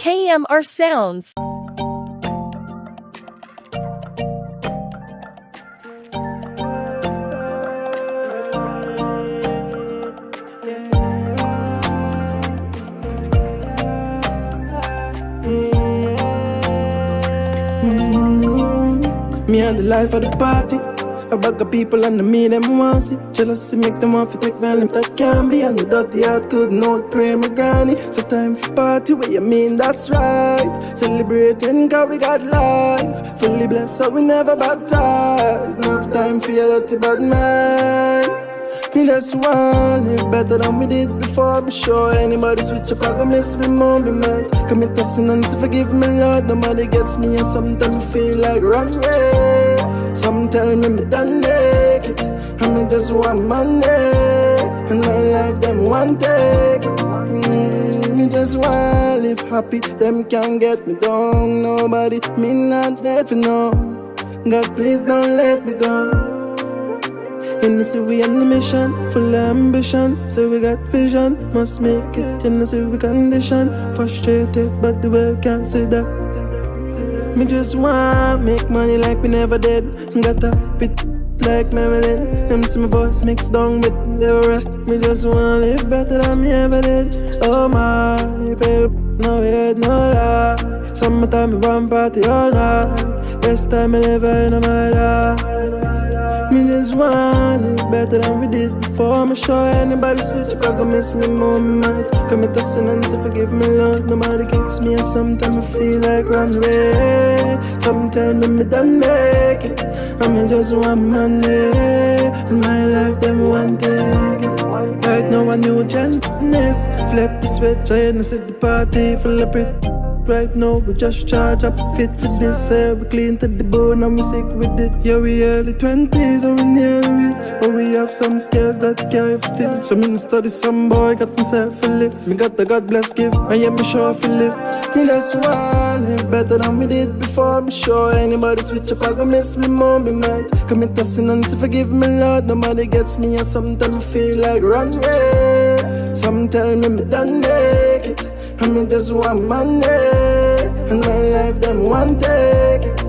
KMRSounds. Me and the life of the party. A bag of people and the me them want see. Jealousy make them want to take violence that can be. And the dirty heart could not pray my granny. So time for party, what you mean that's right. Celebrating cause we got life. Fully blessed so we never baptized. Enough time for your dirty bad mind. Me just want live better than we did before. Me sure anybody switch up, I go miss me more, me might commit a sin and to forgive me, Lord. Nobody gets me and sometimes I feel like run away. Some tell me done make it, and me just want money. And my life them want take it. Me just want live happy, them can't get me down. Nobody, me not let me know. God please don't let me go. You know see we on the mission, full of ambition. Say we got vision, must make it. You know see we condition, frustrated but the world can't see that. Me just want make money like we never did. Got a bit like Marilyn. Them see my voice mixed down with the rap. Me just want live better than me ever did. Oh my, baby, no head, no lie. Summertime me one party all night. Best time I ever in my life. Me just want live better than we did before. I'm sure anybody switch up, I go miss me more, me might commit a sin and say forgive me, Lord. Nobody gets me and sometimes I feel like run away. Some tell me done make it, and me just want money. In my life them want take it. Right now a new gentleness. Flip the switch, I and set the party full of pretty. Right now we just charge up, fit for this. We clean to the bone and we sick with it. Yeah, we early 20s or we nearly rich, but we have some skills that can't still. So me study some boy, got myself a lift. Me got the God bless gift, I am me sure for live. Me just want live better than we did before. Me sure anybody switch up, I go miss me more, me might commit a sin and say forgive me, Lord. Nobody gets me and sometimes I feel like run away. Some tell me done make it, and me just want money. And my life them want take it.